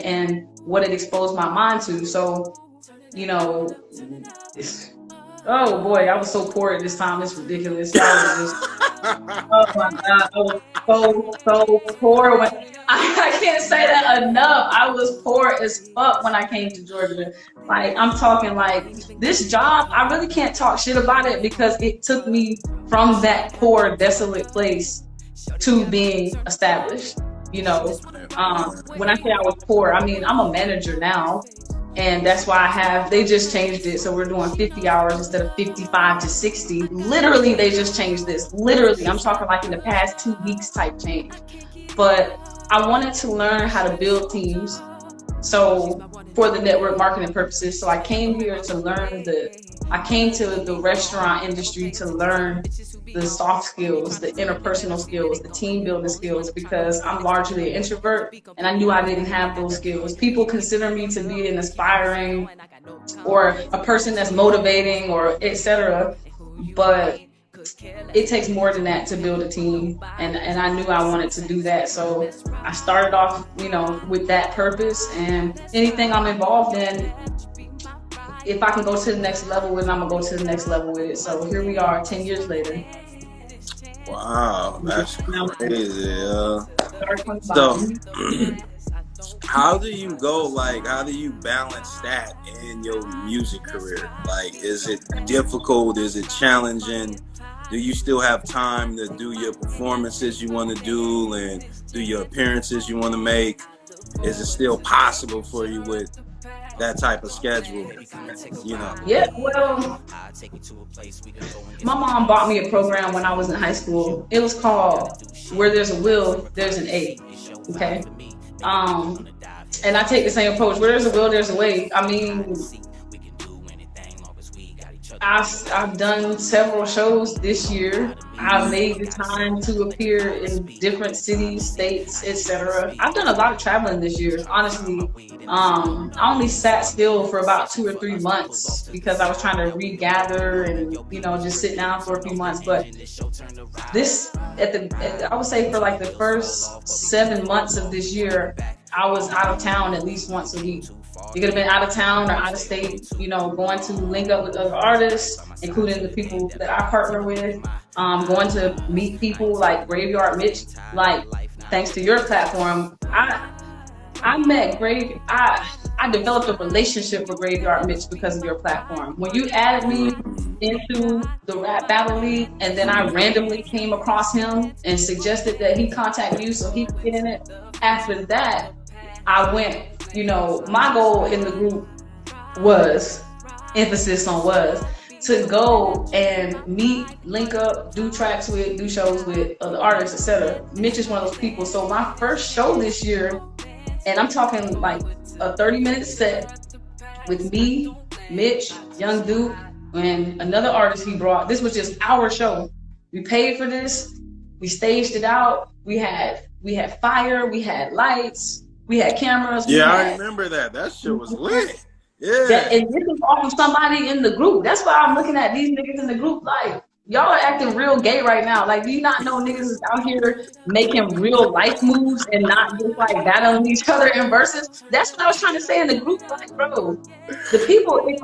and what it exposed my mind to. So, you know, oh boy, I was so poor at this time. It's ridiculous. Y'all was just, oh my God, I was so poor. I can't say that enough. I was poor as fuck when I came to Georgia. Like, I'm talking like this job, I really can't talk shit about it because it took me from that poor, desolate place to being established. You know, when I say I was poor, I mean, I'm a manager now. And that's why they just changed it. So we're doing 50 hours instead of 55 to 60. Literally, they just changed this. Literally, I'm talking like in the past 2 weeks type change. But I wanted to learn how to build teams. So for the network marketing purposes. So I came here to learn I came to the restaurant industry to learn the soft skills, the interpersonal skills, the team building skills, because I'm largely an introvert and I knew I didn't have those skills. People consider me to be an aspiring or a person that's motivating or etc. But it takes more than that to build a team, and I knew I wanted to do that. So I started off, with that purpose, and anything I'm involved in, if I can go to the next level with it, I'm gonna go to the next level with it. So here we are 10 years later. Wow, that's crazy. So how do you balance that in your music career? Like, is it difficult? Is it challenging? Do you still have time to do your performances you want to do and do your appearances you want to make? Is it still possible for you with that type of schedule? Yeah, well, my mom bought me a program when I was in high school. It was called Where There's a Will, There's an A. Okay. And I take the same approach. Where there's a will, there's a way. I mean, I've done several shows this year. I've made the time to appear in different cities, states, etc. I've done a lot of traveling this year, honestly. I only sat still for about 2 or 3 months because I was trying to regather and, just sit down for a few months. But I would say for like the first 7 months of this year, I was out of town at least once a week. You could have been out of town or out of state, going to link up with other artists, including the people that I partner with, going to meet people like Graveyard Mitch. Like, thanks to your platform, I met I developed a relationship with Graveyard Mitch because of your platform. When you added me into the Rap Battle League, and then I randomly came across him and suggested that he contact you so he could get in it. After that, I went, my goal in the group was, emphasis on was, to go and meet, link up, do tracks with, do shows with other artists, etc. Mitch is one of those people. So my first show this year, and I'm talking like a 30-minute set with me, Mitch, Young Duke, and another artist he brought. This was just our show. We paid for this. We staged it out. We had fire. We had lights. We had cameras. I remember that. That shit was lit. Yeah. And this is off of somebody in the group. That's why I'm looking at these niggas in the group like, y'all are acting real gay right now. Like, do you not know niggas is out here making real life moves and not just like battling each other in verses? That's what I was trying to say in the group. Like, bro,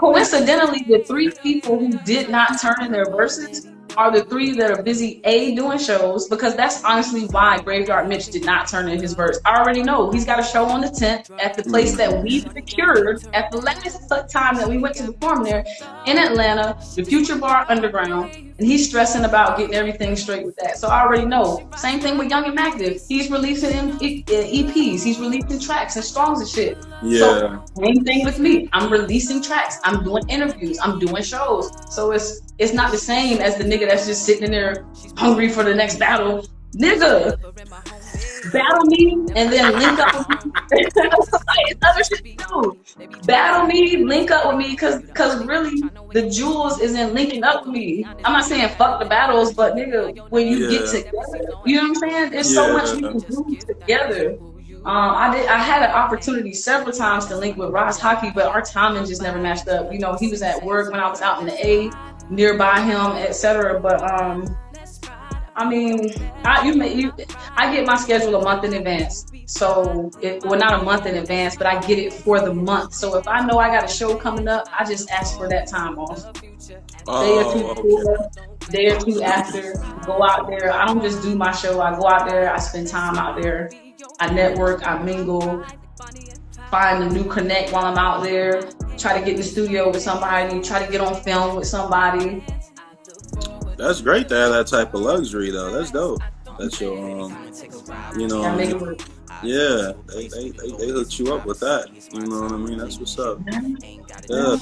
coincidentally, the 3 people who did not turn in their verses are the 3 that are busy doing shows, because that's honestly why Graveyard Mitch did not turn in his verse. I already know he's got a show on the 10th at the place that we secured at the last time that we went to perform there in Atlanta, the Future Bar Underground, and he's stressing about getting everything straight with that. So I already know. Same thing with Young and Active. He's releasing EPs, he's releasing tracks and songs and shit. Yeah. So same thing with me. I'm releasing tracks. I'm doing interviews. I'm doing shows. So it's not the same as the nigga that's just sitting in there hungry for the next battle. Nigga, battle me and then link up with me. It's other shit to do. Battle me, link up with me, cause really the jewels isn't linking up with me. I'm not saying fuck the battles, but nigga, when you get together, you know what I'm saying? There's so much you can do together. I had an opportunity several times to link with Ross Hockey, but our timing just never matched up. He was at work when I was out in the A, nearby him, etc. But I mean, I get my schedule a month in advance. So, well, not a month in advance, but I get it for the month. So if I know I got a show coming up, I just ask for that time off. Day or two before, day or two after, go out there. I don't just do my show. I go out there, I spend time out there. I network, I mingle, find a new connect while I'm out there, try to get in the studio with somebody, try to get on film with somebody. That's great to have that type of luxury, though. That's dope. That's your, you know, yeah, they hooked you up with that. You know what I mean? That's what's up. Yeah.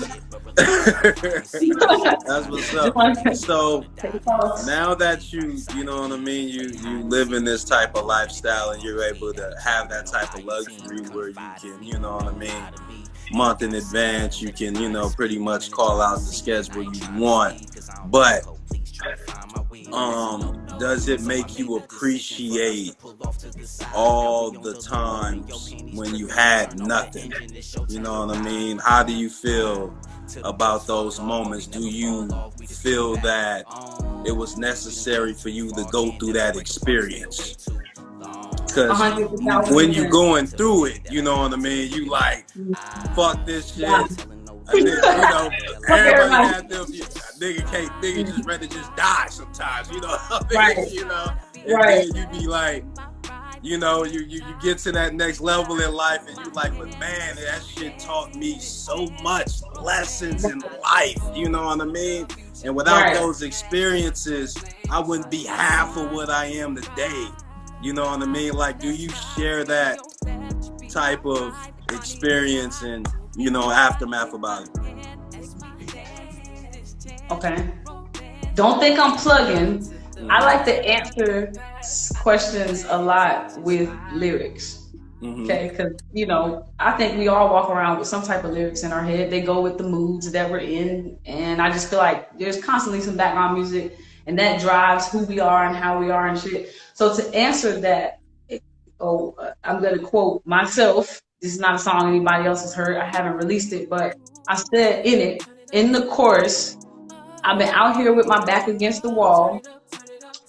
That's what's up. So now that you know what I mean, you live in this type of lifestyle and you're able to have that type of luxury where you can, you know what I mean, month in advance, you can, you know, pretty much call out the schedule you want. But does it make you appreciate all the times when you had nothing? You know what I mean? How do you feel about those moments? Do you feel that it was necessary for you to go through that experience? Because when you're going through it, you know what I mean, you like, fuck this shit. You know, everybody has them. Nigga just ready to just die sometimes. You know what I mean? Right. You know, and then you be like, you know, you get to that next level in life, and you like, but man, that shit taught me so much lessons in life. You know what I mean? And without those experiences, I wouldn't be half of what I am today. You know what I mean? Like, do you share that type of experience and, you know, aftermath about it? Okay. Don't think I'm plugging. I like to answer questions a lot with lyrics. Okay, because, you know, I think we all walk around with some type of lyrics in our head. They go with the moods that we're in. And I just feel like there's constantly some background music, and that drives who we are and how we are and shit. So to answer that, I'm going to quote myself. This is not a song anybody else has heard. I haven't released it, but I said in it, in the chorus, I've been out here with my back against the wall,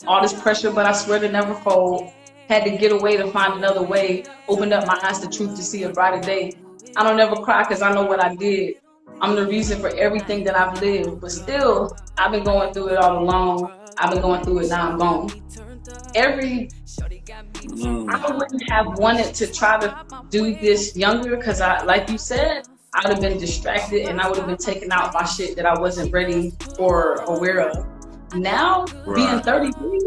all this pressure, but I swear to never fold. Had to get away to find another way. Opened up my eyes to truth to see a brighter day. I don't ever cry because I know what I did. I'm the reason for everything that I've lived, but still, I've been going through it all alone. I've been going through it, now I'm gone. I wouldn't have wanted to try to do this younger because like you said, I would have been distracted and I would have been taken out by shit that I wasn't ready or aware of. Now, being 33,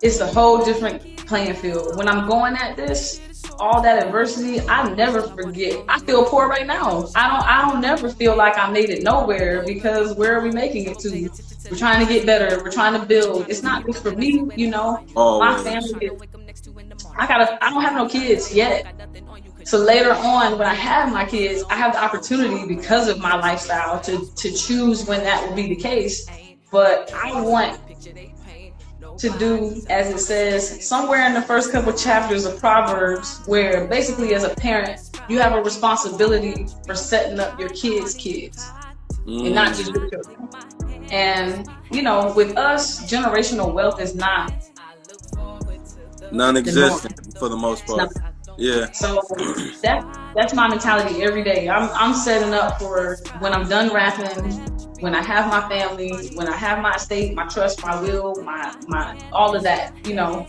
it's a whole different playing field. When I'm going at this, all that adversity, I never forget. I feel poor right now. I don't never feel like I made it nowhere, because where are we making it to? We're trying to get better. We're trying to build. It's not just for me, you know. My family. I don't have no kids yet. So later on, when I have my kids, I have the opportunity because of my lifestyle to choose when that will be the case. But I want to do, as it says somewhere in the first couple chapters of Proverbs, where basically as a parent, you have a responsibility for setting up your kids' and not just your children. And, you know, with us, generational wealth is not non-existent for the most part. Yeah. So that's my mentality every day. I'm setting up for when I'm done rapping, when I have my family, when I have my estate, my trust, my will, my all of that, you know.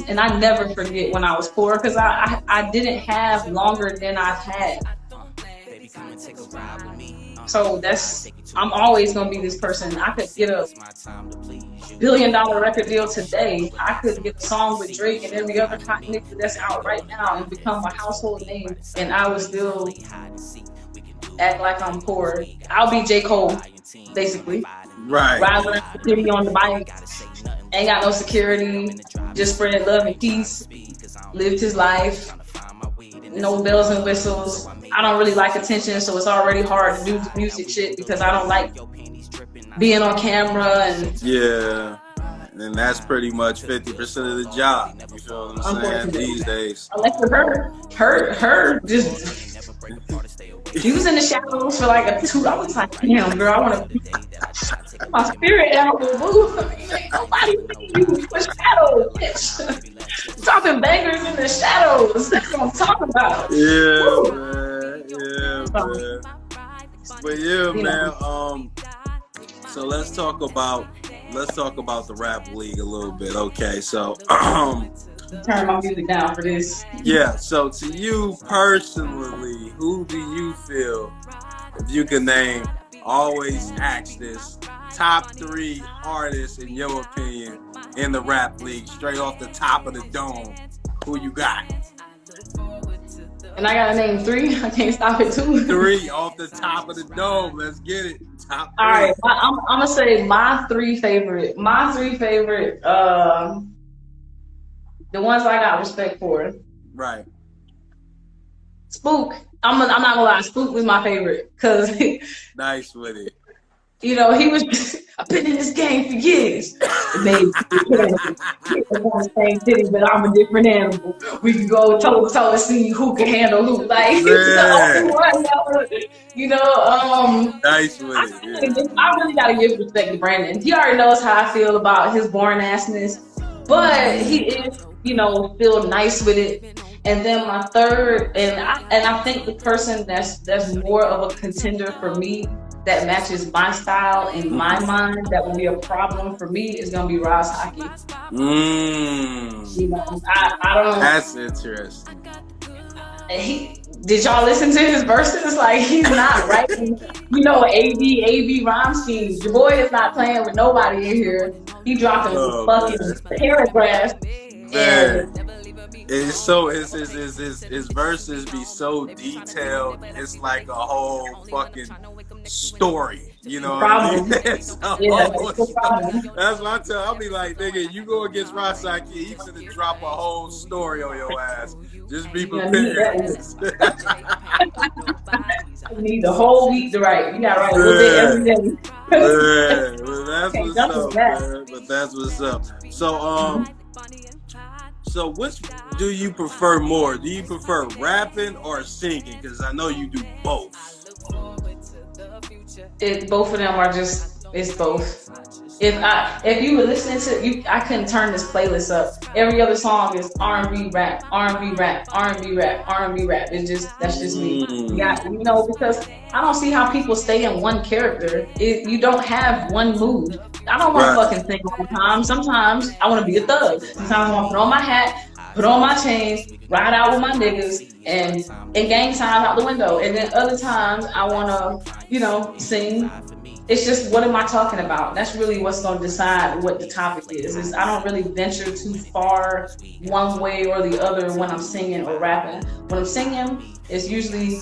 And I never forget when I was poor, because I didn't have longer than I've had. So I'm always gonna be this person. I could get a $1 billion record deal today. I could get a song with Drake and every other nigga that's out right now and become a household name, and I would still act like I'm poor. I'll be J. Cole, basically. Right. Riding around the city on the bike, ain't got no security, just spread love and peace, lived his life, no bells and whistles. I don't really like attention, so it's already hard to do the music shit because I don't like being on camera. And yeah, and that's pretty much 50% of the job. You feel what I'm saying? These days. Unless her just she was in the shadows for like a 2 hours. Like, damn, girl, I want to. My spirit animal, boo. Ain't nobody see you. You a shadow, bitch. Dropping bangers in the shadows. That's what I'm talking about. Yeah, Woo. man. Yeah, So, man. But yeah, you man. know, So let's talk about the rap league a little bit. Okay, so turn my music down for this. yeah. So to you personally, who do you feel, if you can name, always ask this, top 3 artists in your opinion in the rap league, straight off the top of the dome? Who you got? And I gotta name 3. I can't stop at 2. 3 off the top of the dome. Let's get it. Top 3. All right, I'm gonna say my 3 favorite. My 3 favorite. The ones I got respect for. Right. Spook. I'm not gonna lie. Spook was my favorite because Nice with it. you know he was. I've been in this game for years. Maybe on the same city, but I'm a different animal. We can go toe to toe and see who can handle who. Like the only one that was, you know. Nice with it. Yeah. I really gotta give respect to Brandon. He already knows how I feel about his boring assness, but he is, you know, still nice with it. And then my third, and I think the person that's more of a contender for me, that matches my style in my mind, that will be a problem for me, is gonna be Ross Hockey. You know, I don't. That's interesting. Did y'all listen to his verses? Like, he's not writing, you know, AB rhyme schemes. Your boy is not playing with nobody in here. He dropping fucking paragraphs. Man. It's so his verses be so detailed. It's like a whole fucking story. You know what I mean? That's what I tell. I'll be like, nigga, you go against Rasaki, he's gonna drop a whole story on your ass. Just be prepared. You need the whole week to write. You gotta write a little bit every day. Yeah, well, that's what's up, man. But that's what's up. So which do you prefer more? Do you prefer rapping or singing? Because I know you do both. Both of them are just, it's both. If you were listening to, I couldn't turn this playlist up. Every other song is R&B rap, R&B rap, R&B rap, R&B rap. That's just me. You know, because I don't see how people stay in one character. You don't have one mood. I don't want to fucking sing all the time. Sometimes I want to be a thug. Sometimes I want to put on my hat, put on my chains, ride out with my niggas, and gang sign out the window. And then other times I want to, you know, sing. It's just, what am I talking about? That's really what's going to decide what the topic is. I don't really venture too far one way or the other when I'm singing or rapping. When I'm singing, it's usually,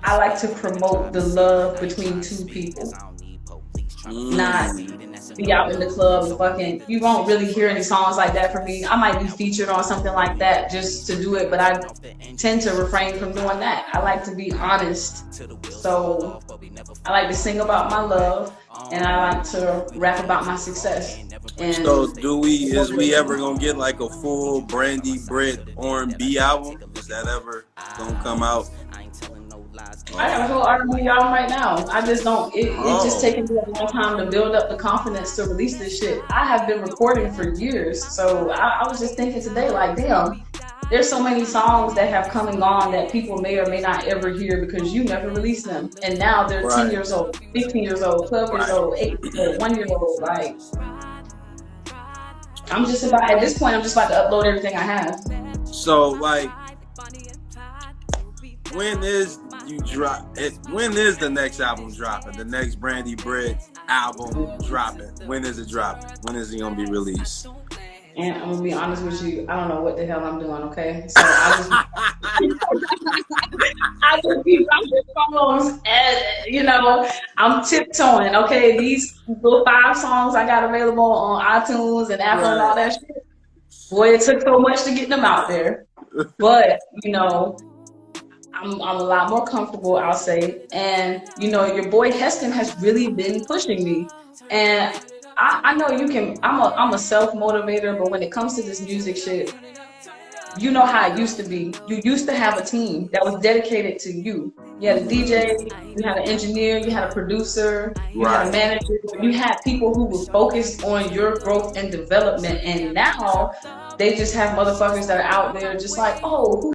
I like to promote the love between two people. Not be out in the club and fucking, you won't really hear any songs like that from me. I might be featured on something like that just to do it, but I tend to refrain from doing that. I like to be honest. So I like to sing about my love, and I like to rap about my success. And so is we ever gonna get like a full Brandee Britt R&B album? Is that ever gonna come out? I have a whole R&B album right now. I just don't. It's just taking me a long time to build up the confidence to release this shit. I have been recording for years, so I was just thinking today, like, damn, there's so many songs that have come and gone that people may or may not ever hear because you never released them, and now they're 10 years old, 15 years old, 12 years old, 8 years old, 1 year old. Like, I'm just about, at this point, I'm just about to upload everything I have. So, like, when is the next album dropping? The next Brandee Britt album dropping? When is it dropping? When is it gonna be released? And I'm gonna be honest with you, I don't know what the hell I'm doing. Okay, so I just almost, you know, I'm tiptoeing. Okay, these little 5 songs I got available on iTunes and Apple and all that shit. Boy, it took so much to get them out there, but you know, I'm a lot more comfortable, I'll say. And you know, your boy Heston has really been pushing me, and I know you can. I'm a self motivator, but when it comes to this music shit, you know how it used to be. You used to have a team that was dedicated to you. You had a DJ, you had an engineer, you had a producer, you had a manager, you had people who were focused on your growth and development. And now they just have motherfuckers that are out there just like, oh, who